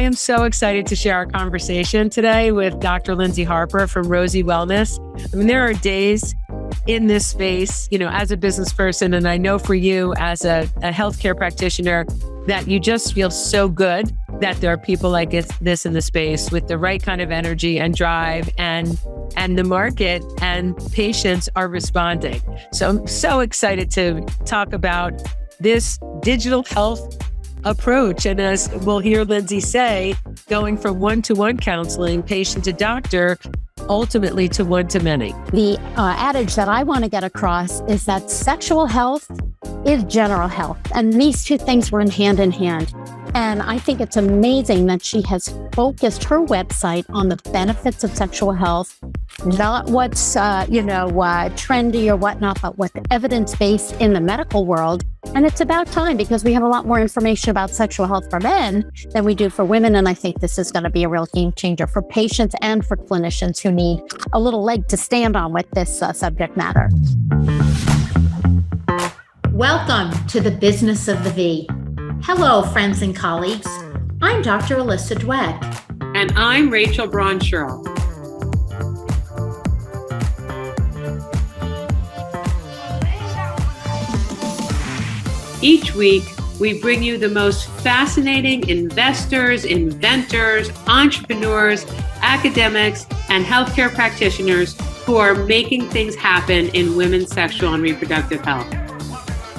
am so excited to share our conversation today with Dr. Lyndsey Harper from Rosy Wellness. I mean, there are days in this space, as a business person, and I know for you as a healthcare practitioner, that you just feel so good that there are people like this in the space with the right kind of energy and drive, and the market and patients are responding. So I'm so excited to talk about this digital health approach. And as we'll hear Lyndsey say, going from one-to-one counseling, patient to doctor, ultimately to one-to-many. The adage that I want to get across is that sexual health is general health. And these two things run hand in hand. And I think it's amazing that she has focused her website on the benefits of sexual health, not what's, trendy or whatnot, but what's evidence-based in the medical world. And it's about time, because we have a lot more information about sexual health for men than we do for women. And I think this is going to be a real game changer for patients and for clinicians who need a little leg to stand on with this subject matter. Welcome to the Business of the V. Hello, friends and colleagues. I'm Dr. Alyssa Dweck. And I'm Rachel Braun-Sherrill. Each week, we bring you the most fascinating investors, inventors, entrepreneurs, academics, and healthcare practitioners who are making things happen in women's sexual and reproductive health.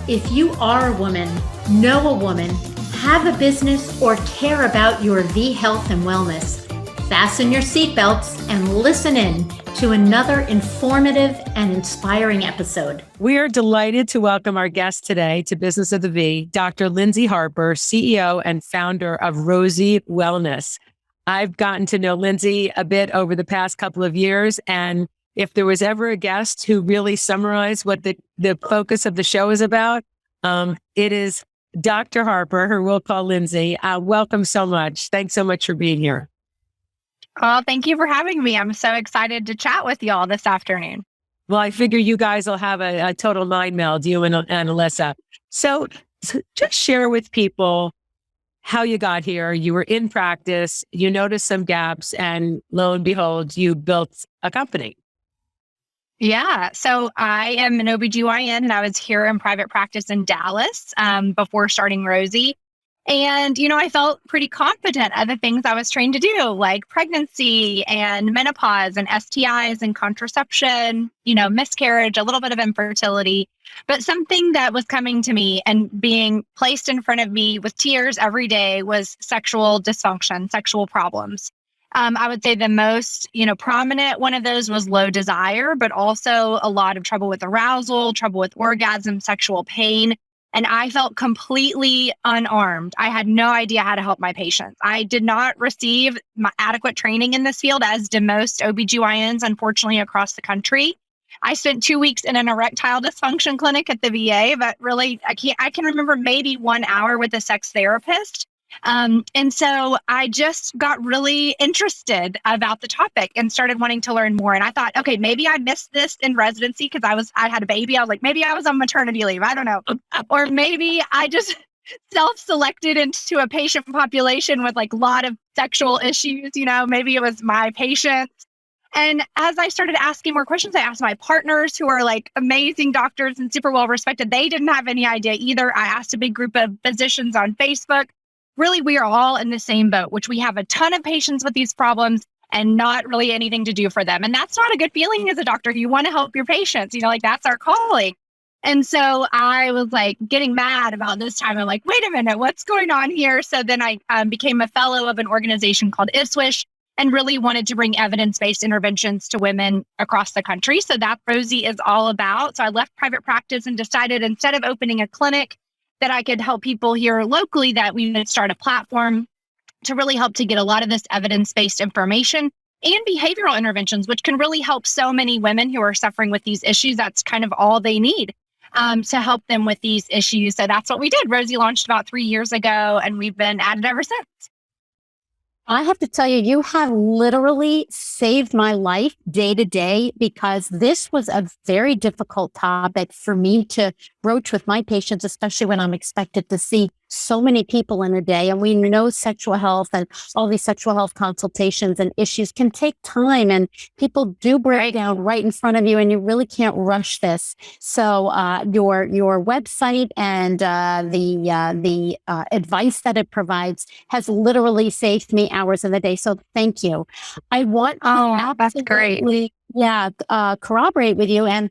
If you are a woman, know a woman, have a business, or care about your V health and wellness, fasten your seatbelts and listen in to another informative and inspiring episode. We are delighted to welcome our guest today to Business of the V, Dr. Lyndsey Harper, CEO and founder of Rosy Wellness. I've gotten to know Lyndsey a bit over the past couple of years, and if there was ever a guest who really summarized what the focus of the show is about, it is Dr. Harper, who we'll call Lyndsey. Welcome so much. Thanks so much for being here. Well, thank you for having me. I'm so excited to chat with y'all this afternoon. Well, I figure you guys will have a total mind meld, you and Alyssa. So just share with people how you got here. You were in practice, you noticed some gaps, and lo and behold, you built a company. Yeah. So I am an OBGYN, and I was here in private practice in Dallas before starting Rosy. And, I felt pretty confident at the things I was trained to do, like pregnancy and menopause and STIs and contraception, miscarriage, a little bit of infertility. But something that was coming to me and being placed in front of me with tears every day was sexual dysfunction, sexual problems. I would say the most, prominent one of those was low desire, but also a lot of trouble with arousal, trouble with orgasm, sexual pain. And I felt completely unarmed. I had no idea how to help my patients. I did not receive my adequate training in this field, as did most OBGYNs, unfortunately, across the country. I spent 2 weeks in an erectile dysfunction clinic at the VA, but really, I can remember maybe 1 hour with a sex therapist. And so I just got really interested about the topic and started wanting to learn more. And I thought, okay, maybe I missed this in residency because I had a baby. I was like, maybe I was on maternity leave. I don't know. Or maybe I just self-selected into a patient population with like a lot of sexual issues. Maybe it was my patients. And as I started asking more questions, I asked my partners, who are like amazing doctors and super well respected. They didn't have any idea either. I asked a big group of physicians on Facebook. Really, we are all in the same boat, which we have a ton of patients with these problems and not really anything to do for them. And that's not a good feeling as a doctor. You want to help your patients, that's our calling. And so I was like getting mad about this time. I'm like, wait a minute, what's going on here? So then I became a fellow of an organization called ISWISH and really wanted to bring evidence-based interventions to women across the country. So that's what Rosy is all about. So I left private practice and decided, instead of opening a clinic, that I could help people here locally, that we would start a platform to really help to get a lot of this evidence-based information and behavioral interventions, which can really help so many women who are suffering with these issues. That's kind of all they need to help them with these issues. So that's what we did. Rosy launched about 3 years ago, and we've been at it ever since. I have to tell you, you have literally saved my life day to day, because this was a very difficult topic for me to broach with my patients, especially when I'm expected to see so many people in a day. And we know sexual health and all these sexual health consultations and issues can take time, and people do break down right in front of you, and you really can't rush this. So your website and the advice that it provides has literally saved me hours in the day. So thank you. I want to that's great. corroborate with you. And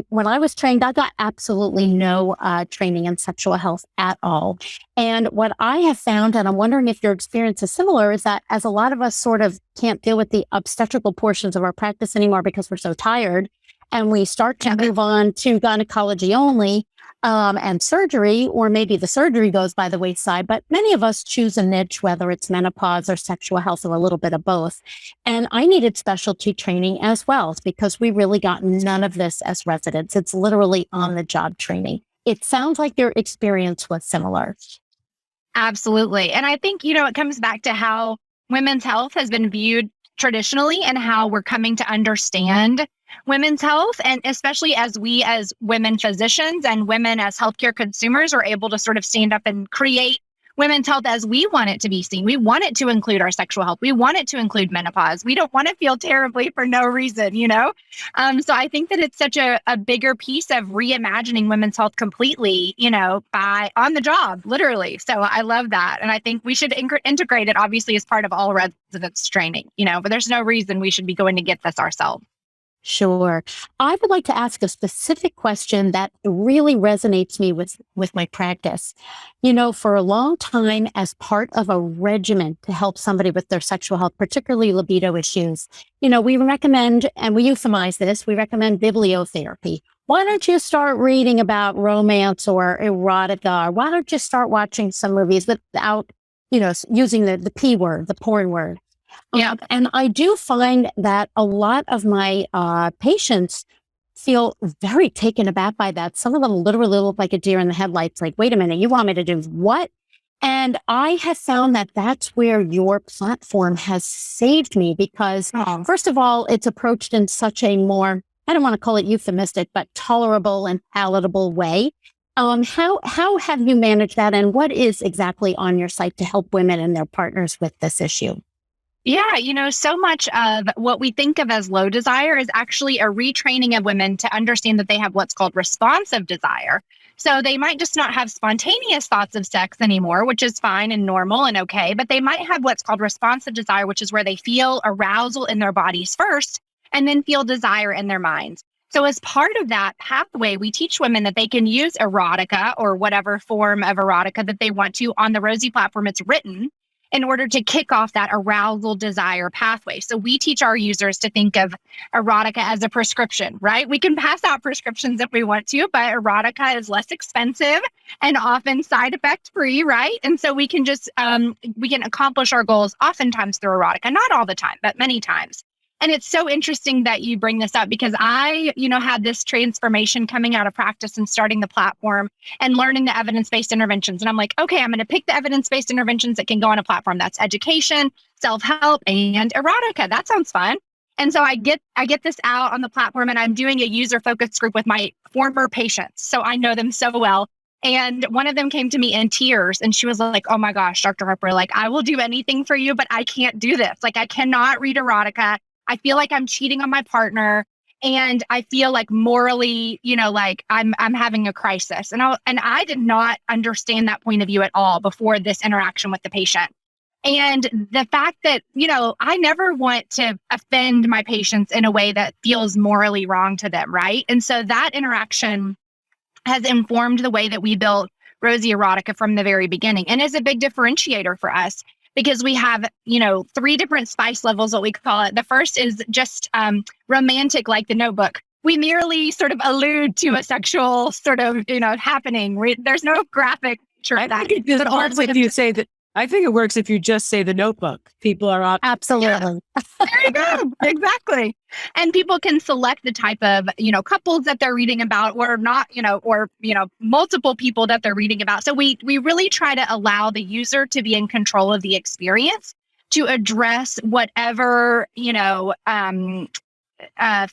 when I was trained, I got absolutely no training in sexual health at all. And what I have found, and I'm wondering if your experience is similar, is that as a lot of us sort of can't deal with the obstetrical portions of our practice anymore because we're so tired, and we start to move on to gynecology only and surgery, or maybe the surgery goes by the wayside, but many of us choose a niche, whether it's menopause or sexual health or a little bit of both. And I needed specialty training as well, because we really got none of this as residents. It's literally on the job training. It sounds like your experience was similar. Absolutely. And I think, it comes back to how women's health has been viewed traditionally and how we're coming to understand women's health. And especially as we as women physicians and women as healthcare consumers are able to sort of stand up and create women's health as we want it to be seen. We want it to include our sexual health. We want it to include menopause. We don't want to feel terribly for no reason, So I think that it's such a bigger piece of reimagining women's health completely, by on the job, literally. So I love that. And I think we should integrate it, obviously, as part of all residents training, but there's no reason we should be going to get this ourselves. Sure. I would like to ask a specific question that really resonates me with my practice. For a long time, as part of a regimen to help somebody with their sexual health, particularly libido issues, we recommend, and we euphemize this, we recommend bibliotherapy. Why don't you start reading about romance or erotica? Or why don't you start watching some movies without, using the P word, the porn word? Yeah. And I do find that a lot of my patients feel very taken aback by that. Some of them literally look like a deer in the headlights, like, wait a minute, you want me to do what? And I have found that that's where your platform has saved me, because first of all, it's approached in such a more, I don't want to call it euphemistic, but tolerable and palatable way. How have you managed that? And what is exactly on your site to help women and their partners with this issue? Yeah, so much of what we think of as low desire is actually a retraining of women to understand that they have what's called responsive desire. So they might just not have spontaneous thoughts of sex anymore, which is fine and normal and okay, but they might have what's called responsive desire, which is where they feel arousal in their bodies first and then feel desire in their minds. So as part of that pathway, we teach women that they can use erotica or whatever form of erotica that they want to on the Rosy platform. It's written in order to kick off that arousal desire pathway. So we teach our users to think of erotica as a prescription, right? We can pass out prescriptions if we want to, but erotica is less expensive and often side effect free, right? And so we can just, we can accomplish our goals oftentimes through erotica, not all the time, but many times. And it's so interesting that you bring this up, because I, had this transformation coming out of practice and starting the platform and learning the evidence-based interventions. And I'm like, okay, I'm going to pick the evidence-based interventions that can go on a platform. That's education, self-help, and erotica. That sounds fun. And so I get this out on the platform, and I'm doing a user-focused group with my former patients. So I know them so well. And one of them came to me in tears, and she was like, oh my gosh, Dr. Harper, like, I will do anything for you, but I can't do this. Like, I cannot read erotica. I feel like I'm cheating on my partner, and I feel like morally, like I'm having a crisis. And I did not understand that point of view at all before this interaction with the patient. And the fact that, I never want to offend my patients in a way that feels morally wrong to them, right? And so that interaction has informed the way that we built Rosy Erotica from the very beginning, and is a big differentiator for us. Because we have, 3 different spice levels, what we call it. The first is just romantic, like the Notebook. We merely sort of allude to a sexual sort of, happening. There's no graphic picture of that. I think it works if you say that. I think it works if you just say the Notebook. People are absolutely. Yeah. There you go. Exactly. And people can select the type of, couples that they're reading about, or not, or multiple people that they're reading about. So we really try to allow the user to be in control of the experience, to address whatever,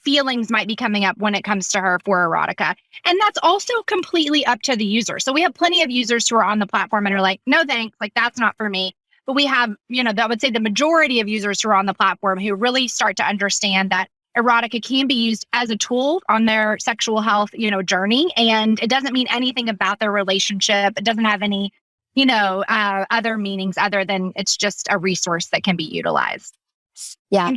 feelings might be coming up when it comes to her for erotica. And that's also completely up to the user. So we have plenty of users who are on the platform and are like, no, thanks, like that's not for me. But we have, I would say the majority of users who are on the platform who really start to understand that erotica can be used as a tool on their sexual health, journey. And it doesn't mean anything about their relationship. It doesn't have any, other meanings other than it's just a resource that can be utilized. Yeah.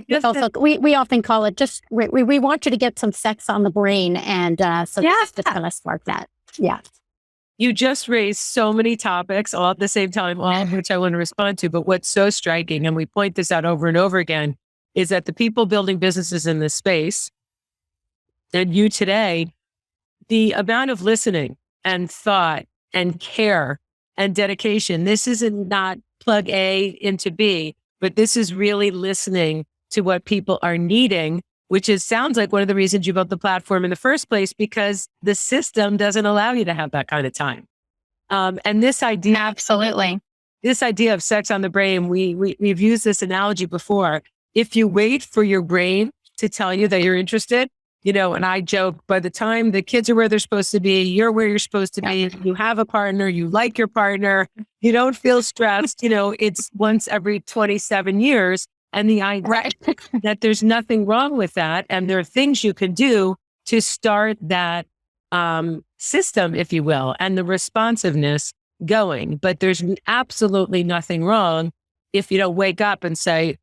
We often call it just, we want you to get some sex on the brain. And just to kind of spark that. Yeah. You just raised so many topics all at the same time, all of which I want to respond to. But what's so striking, and we point this out over and over again, is that the people building businesses in this space, and you today, the amount of listening and thought and care and dedication, this isn't not plug A into B, but this is really listening to what people are needing, which sounds like one of the reasons you built the platform in the first place, because the system doesn't allow you to have that kind of time. And this idea, absolutely, this idea of sex on the brain, we've used this analogy before. If you wait for your brain to tell you that you're interested, and I joke, by the time the kids are where they're supposed to be, you're where you're supposed to be, you have a partner, you like your partner, you don't feel stressed, it's once every 27 years. And the idea that there's nothing wrong with that. And there are things you can do to start that system, if you will, and the responsiveness going. But there's absolutely nothing wrong if you don't wake up and say,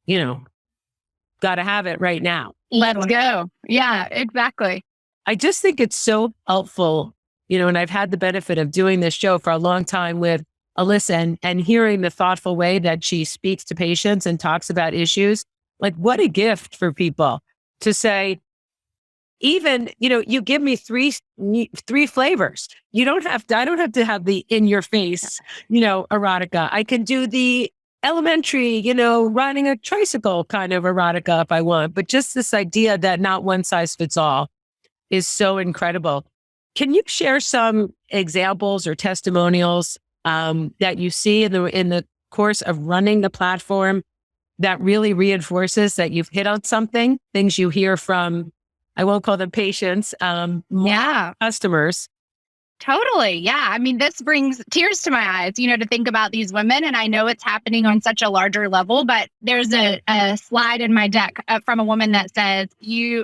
got to have it right now. Let's go. Yeah, exactly. I just think it's so helpful, and I've had the benefit of doing this show for a long time with Alyssa and hearing the thoughtful way that she speaks to patients and talks about issues. Like, what a gift for people to say, even, you give me three flavors. I don't have to have the in your face, erotica. I can do the elementary, riding a tricycle kind of erotica if I want. But just this idea that not one size fits all is so incredible. Can you share some examples or testimonials that you see in the course of running the platform that really reinforces that you've hit on something, things you hear from, I won't call them patients, customers? Totally. Yeah. I mean, this brings tears to my eyes, to think about these women. And I know it's happening on such a larger level, but there's a slide in my deck from a woman that says,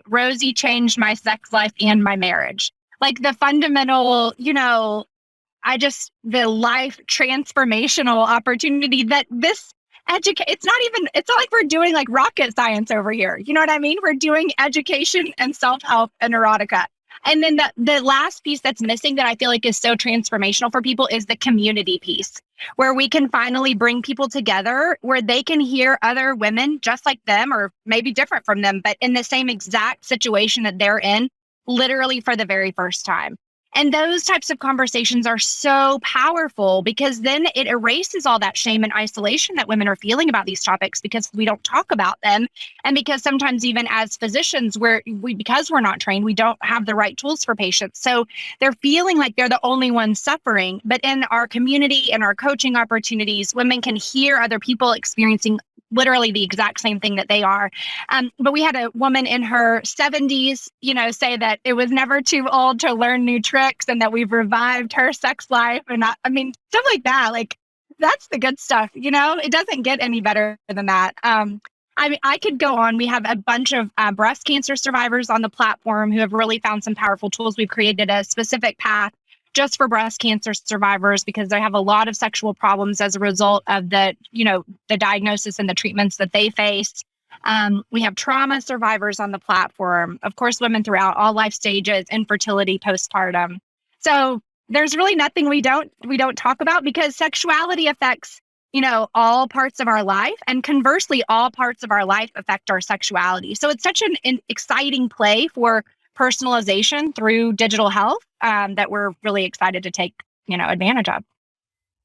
Rosy changed my sex life and my marriage. Like the fundamental, the life transformational opportunity that this it's not like we're doing like rocket science over here. You know what I mean? We're doing education and self-help and erotica. And then the last piece that's missing that I feel like is so transformational for people is the community piece, where we can finally bring people together, where they can hear other women just like them or maybe different from them, but in the same exact situation that they're in, literally for the very first time. And those types of conversations are so powerful because then it erases all that shame and isolation that women are feeling about these topics because we don't talk about them. And because sometimes even as physicians, because we're not trained, we don't have the right tools for patients. So they're feeling like they're the only ones suffering. But in our community and our coaching opportunities, women can hear other people experiencing literally the exact same thing that they are. But we had a woman in her 70s, say that it was never too old to learn new tricks and that we've revived her sex life. And stuff like that, like that's the good stuff, it doesn't get any better than that. I could go on. We have a bunch of breast cancer survivors on the platform who have really found some powerful tools. We've created a specific path just for breast cancer survivors because they have a lot of sexual problems as a result of the diagnosis and the treatments that they face. We have trauma survivors on the platform, of course, women throughout all life stages, infertility, postpartum. So there's really nothing we don't talk about because sexuality affects, all parts of our life. And conversely, all parts of our life affect our sexuality. So it's such an exciting play for personalization through digital health that we're really excited to take, advantage of.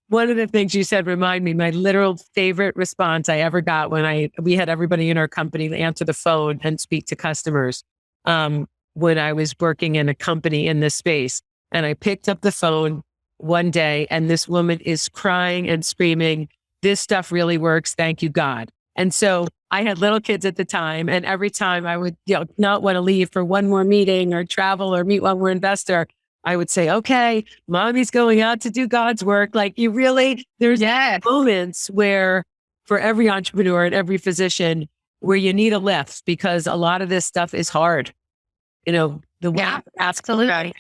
One of the things you said remind me, my literal favorite response I ever got when we had everybody in our company answer the phone and speak to customers when I was working in a company in this space. And I picked up the phone one day and this woman is crying and screaming, "This stuff really works. Thank you, God." And so I had little kids at the time, and every time I would, not want to leave for one more meeting or travel or meet one more investor, I would say, okay, mommy's going out to do God's work. Like there's moments where for every entrepreneur and every physician where you need a lift because a lot of this stuff is hard. Absolutely.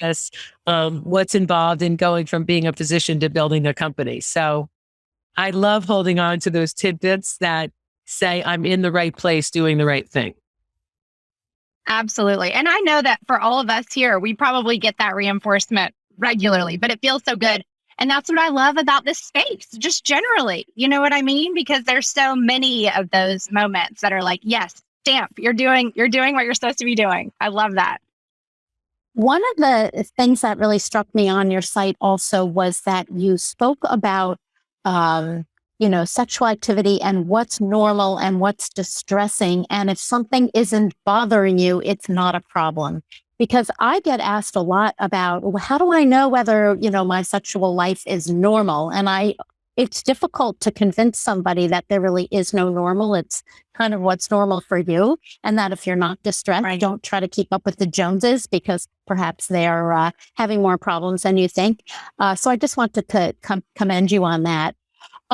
What's involved in going from being a physician to building a company. So I love holding on to those tidbits that say I'm in the right place doing the right thing. Absolutely. And I know that for all of us here, we probably get that reinforcement regularly, but it feels so good. And that's what I love about this space, just generally, you know what I mean? Because there's so many of those moments that are like, yes, stamp, you're doing what you're supposed to be doing. I love that. One of the things that really struck me on your site also was that you spoke about, sexual activity and what's normal and what's distressing. And if something isn't bothering you, it's not a problem. Because I get asked a lot about, well, how do I know whether, my sexual life is normal? And it's difficult to convince somebody that there really is no normal. It's kind of what's normal for you. And that if you're not distressed, Right. Don't try to keep up with the Joneses because perhaps they're having more problems than you think. So I just wanted to commend you on that.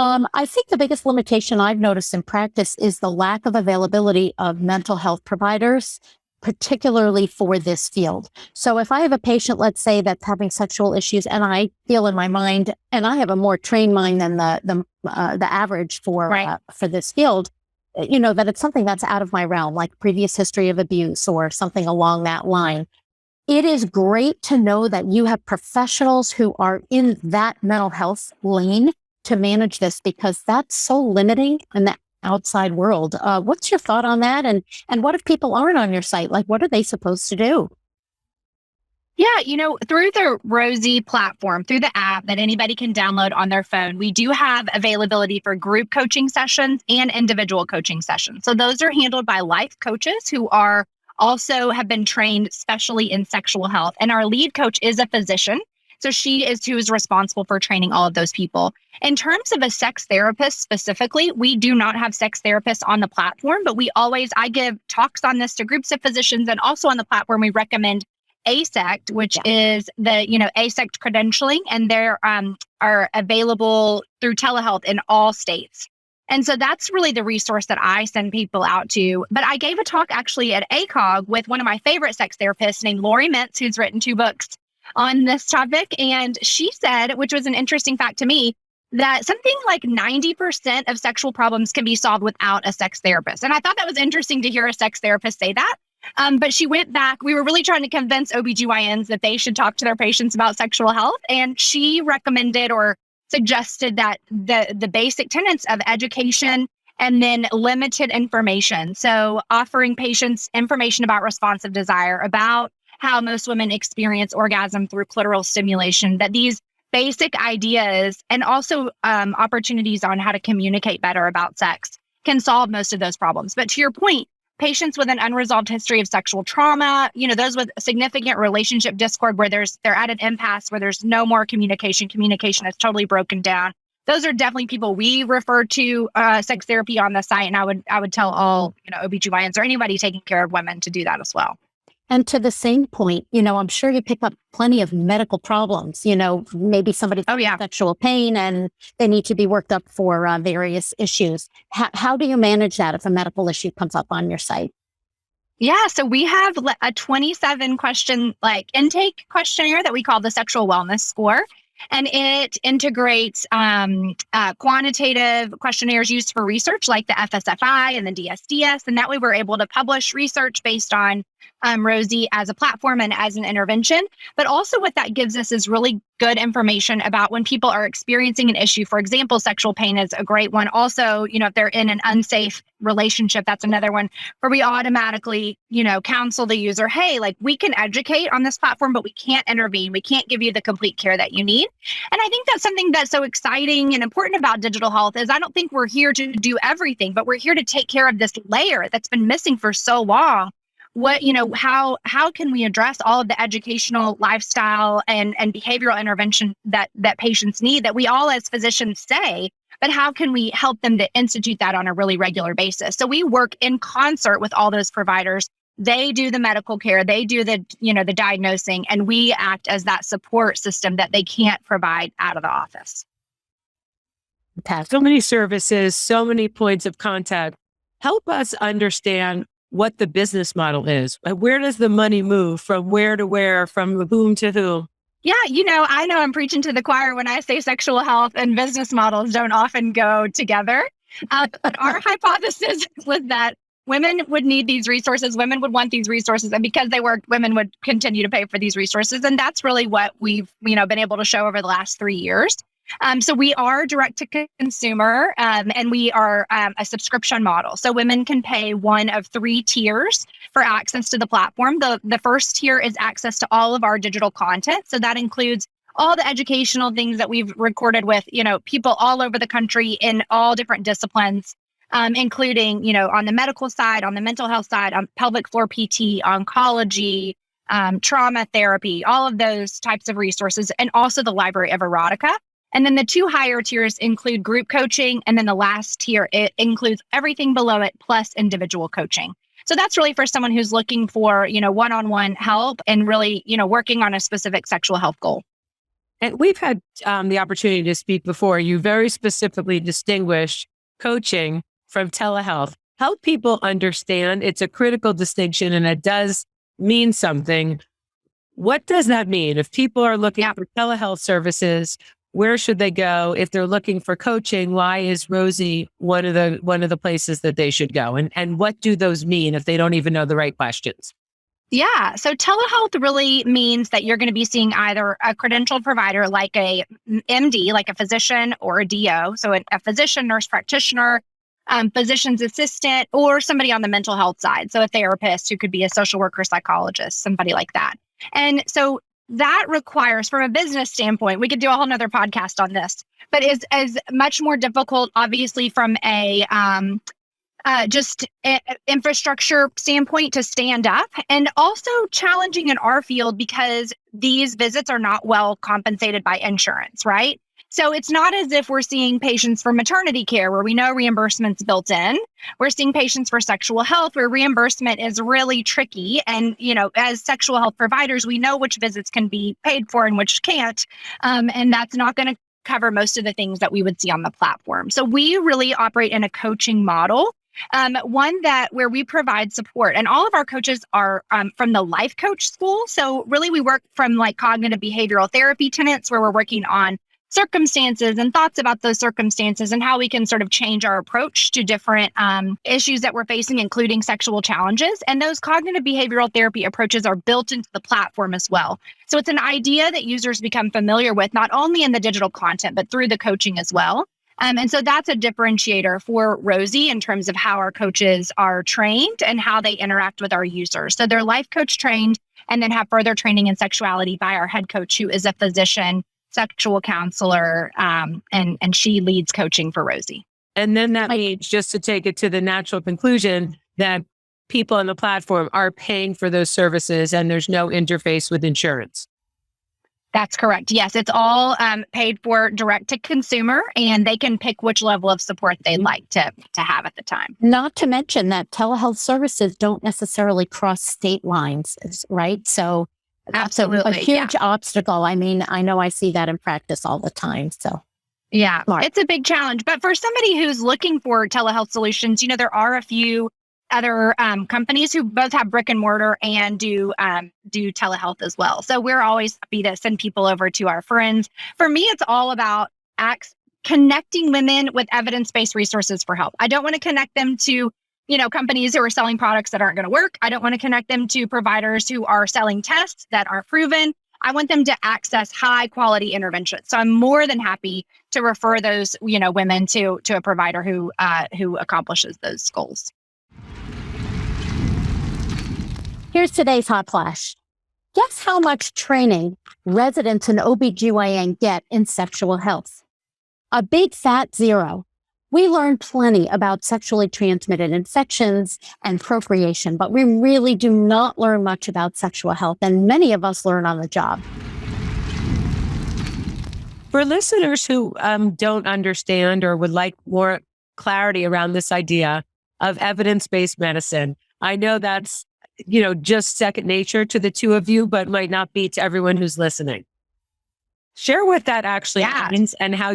I think the biggest limitation I've noticed in practice is the lack of availability of mental health providers, particularly for this field. So if I have a patient, let's say, that's having sexual issues, and I feel in my mind, and I have a more trained mind than the average for this field, that it's something that's out of my realm, like previous history of abuse or something along that line. It is great to know that you have professionals who are in that mental health lane to manage this, because that's so limiting in the outside world. What's your thought on that? And what if people aren't on your site? Like, what are they supposed to do? Yeah, through the Rosy platform, through the app that anybody can download on their phone, we do have availability for group coaching sessions and individual coaching sessions. So those are handled by life coaches who are also have been trained specially in sexual health. And our lead coach is a physician. So she is who is responsible for training all of those people. In terms of a sex therapist specifically, we do not have sex therapists on the platform, but I give talks on this to groups of physicians, and also on the platform, we recommend ASECT, which is the, ASECT credentialing, and they are available through telehealth in all states. And so that's really the resource that I send people out to. But I gave a talk actually at ACOG with one of my favorite sex therapists named Lori Mintz, who's written 2 books on this topic. And she said, which was an interesting fact to me, that something like 90% of sexual problems can be solved without a sex therapist. And I thought that was interesting to hear a sex therapist say that. But she went back. We were really trying to convince OBGYNs that they should talk to their patients about sexual health. And she recommended or suggested that the basic tenets of education and then limited information. So offering patients information about responsive desire, about how most women experience orgasm through clitoral stimulation, that these basic ideas and also opportunities on how to communicate better about sex can solve most of those problems. But to your point, patients with an unresolved history of sexual trauma, those with significant relationship discord where they're at an impasse, where there's no more communication is totally broken down. Those are definitely people we refer to sex therapy on the site. And I would tell all, OBGYNs or anybody taking care of women to do that as well. And to the same point, I'm sure you pick up plenty of medical problems, maybe somebody's sexual pain and they need to be worked up for various issues. How do you manage that if a medical issue comes up on your site? Yeah, so we have a 27 question intake questionnaire that we call the Sexual Wellness Score. And it integrates quantitative questionnaires used for research like the FSFI and the DSDS. And that way we're able to publish research based on Rosy as a platform and as an intervention. But also what that gives us is really good information about when people are experiencing an issue. For example, sexual pain is a great one. Also, if they're in an unsafe relationship, that's another one where we automatically, counsel the user, hey, we can educate on this platform, but we can't intervene. We can't give you the complete care that you need. And I think that's something that's so exciting and important about digital health is I don't think we're here to do everything, but we're here to take care of this layer that's been missing for so long. How can we address all of the educational, lifestyle, and behavioral intervention that patients need, that we all as physicians say but how can we help them to institute that on a really regular basis? So we work in concert with all those providers. They do the medical care, they do the, the diagnosing, and we act as that support system that they can't provide out of the office. So many services, so many points of contact. Help us understand what the business model is. Where does the money move from where to where, from whom to whom? Yeah, I know I'm preaching to the choir when I say sexual health and business models don't often go together. But our hypothesis was that women would need these resources, women would want these resources, and because they worked, women would continue to pay for these resources. And that's really what we've, been able to show over the last 3 years. So we are direct to consumer, and we are a subscription model. So women can pay one of 3 tiers for access to the platform. The first tier is access to all of our digital content. So that includes all the educational things that we've recorded with, people all over the country in all different disciplines, including, on the medical side, on the mental health side, on pelvic floor PT, oncology, trauma therapy, all of those types of resources, and also the library of erotica. And then the 2 higher tiers include group coaching. And then the last tier, it includes everything below it, plus individual coaching. So that's really for someone who's looking for, one-on-one help and really, working on a specific sexual health goal. And we've had the opportunity to speak before. You very specifically distinguish coaching from telehealth. Help people understand it's a critical distinction and it does mean something. What does that mean? If people are looking for telehealth services, where should they go? If they're looking for coaching, why is Rosy one of the places that they should go? And what do those mean if they don't even know the right questions? Yeah. So telehealth really means that you're going to be seeing either a credentialed provider like a MD, like a physician, or a DO. So a physician, nurse practitioner, physician's assistant, or somebody on the mental health side. So a therapist who could be a social worker, psychologist, somebody like that. And so that requires, from a business standpoint, we could do a whole nother podcast on this, but is much more difficult, obviously, from a infrastructure standpoint to stand up, and also challenging in our field because these visits are not well compensated by insurance, right? So it's not as if we're seeing patients for maternity care where we know reimbursement's built in. We're seeing patients for sexual health where reimbursement is really tricky. And, as sexual health providers, we know which visits can be paid for and which can't. And that's not going to cover most of the things that we would see on the platform. So we really operate in a coaching model. One where we provide support, and all of our coaches are from the life coach school. So really we work from like cognitive behavioral therapy tenets where we're working on circumstances and thoughts about those circumstances and how we can sort of change our approach to different issues that we're facing, including sexual challenges. And those cognitive behavioral therapy approaches are built into the platform as well. So it's an idea that users become familiar with, not only in the digital content, but through the coaching as well. And so that's a differentiator for Rosy in terms of how our coaches are trained and how they interact with our users. So they're life coach trained and then have further training in sexuality by our head coach, who is a physician, sexual counselor, and she leads coaching for Rosy. And then that means, just to take it to the natural conclusion, that people on the platform are paying for those services and there's no interface with insurance. That's correct. Yes, it's all paid for direct to consumer, and they can pick which level of support they'd like to have at the time. Not to mention that telehealth services don't necessarily cross state lines, right? So that's a huge obstacle. I mean, I know I see that in practice all the time. So yeah, it's a big challenge. But for somebody who's looking for telehealth solutions, there are a few other companies who both have brick and mortar and do telehealth as well. So we're always happy to send people over to our friends. For me, it's all about connecting women with evidence-based resources for help. I don't want to connect them to companies who are selling products that aren't going to work. I don't want to connect them to providers who are selling tests that aren't proven. I want them to access high quality intervention. So I'm more than happy to refer those, women to a provider who accomplishes those goals. Here's today's hot flash. Guess how much training residents in OBGYN get in sexual health? A big fat 0. We learn plenty about sexually transmitted infections and procreation, but we really do not learn much about sexual health, and many of us learn on the job. For listeners who don't understand or would like more clarity around this idea of evidence-based medicine, I know that's, just second nature to the two of you, but might not be to everyone who's listening. Share what that actually means and how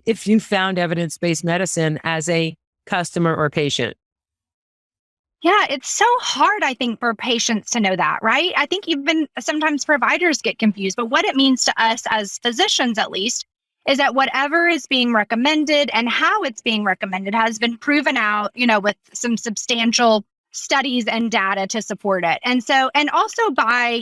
if you found evidence-based medicine as a customer or patient. Yeah, it's so hard, I think, for patients to know that, right? I think even sometimes providers get confused, but what it means to us as physicians, at least, is that whatever is being recommended and how it's being recommended has been proven out, with some substantial studies and data to support it. And also by,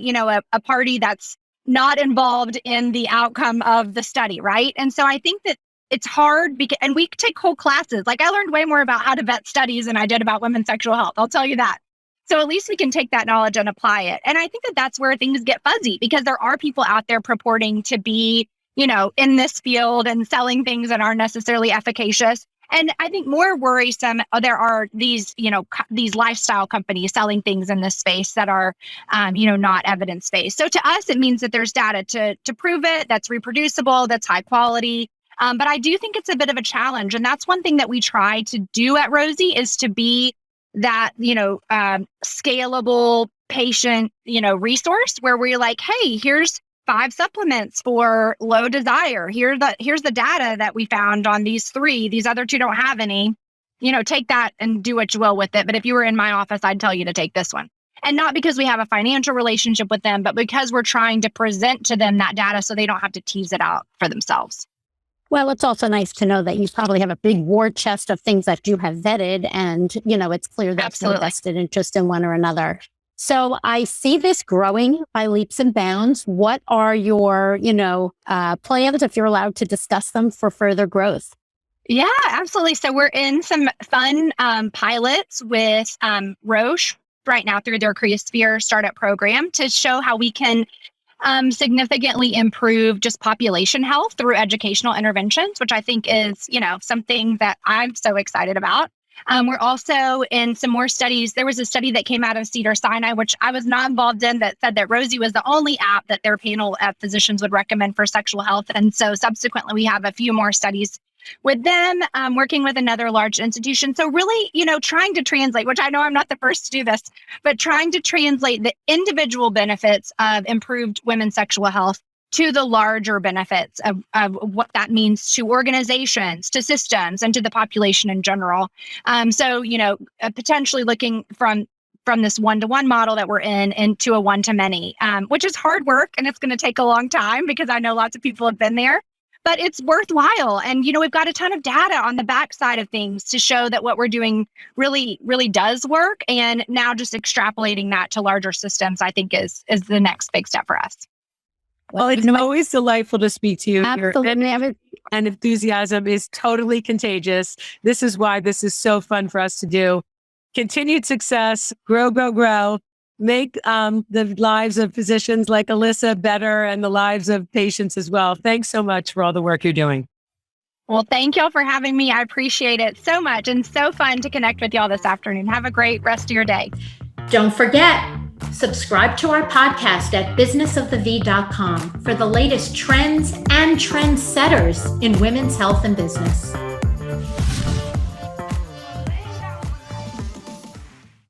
a party that's not involved in the outcome of the study, right? And so I think that it's hard and we take whole classes. Like I learned way more about how to vet studies than I did about women's sexual health. I'll tell you that. So at least we can take that knowledge and apply it. And I think that that's where things get fuzzy because there are people out there purporting to be, in this field and selling things that aren't necessarily efficacious. And I think more worrisome, there are these, these lifestyle companies selling things in this space that are, not evidence-based. So to us, it means that there's data to prove it, that's reproducible, that's high quality. But I do think it's a bit of a challenge. And that's one thing that we try to do at Rosy is to be that, scalable patient, resource where we're like, hey, here's 5 supplements for low desire. Here's the data that we found on these 3. These other 2 don't have any. Take that and do what you will with it. But if you were in my office, I'd tell you to take this one. And not because we have a financial relationship with them, but because we're trying to present to them that data so they don't have to tease it out for themselves. Well, it's also nice to know that you probably have a big war chest of things that you have vetted and, it's clear that's no vested interest in one or another. So I see this growing by leaps and bounds. What are your, plans, if you're allowed to discuss them, for further growth? Yeah, absolutely. So we're in some fun pilots with Roche right now through their Creosphere startup program to show how we can significantly improve just population health through educational interventions, which I think is, something that I'm so excited about. We're also in some more studies. There was a study that came out of Cedars-Sinai, which I was not involved in, that said that Rosy was the only app that their panel of physicians would recommend for sexual health. And so subsequently, we have a few more studies with them, working with another large institution. So really, trying to translate, which I know I'm not the first to do this, but trying to translate the individual benefits of improved women's sexual health to the larger benefits of what that means to organizations, to systems, and to the population in general. Potentially looking from this one-to-one model that we're in into a one-to-many, which is hard work, and it's going to take a long time because I know lots of people have been there. But it's worthwhile. And, we've got a ton of data on the backside of things to show that what we're doing really, really does work. And now just extrapolating that to larger systems, I think is the next big step for us. Well, it's always delightful to speak to you. Absolutely. And enthusiasm is totally contagious. This is why this is so fun for us to do. Continued success, grow, make the lives of physicians like Alyssa better and the lives of patients as well. Thanks so much for all the work you're doing. Well, thank y'all for having me. I appreciate it so much and so fun to connect with y'all this afternoon. Have a great rest of your day. Don't forget, subscribe to our podcast at businessofthev.com for the latest trends and trendsetters in women's health and business.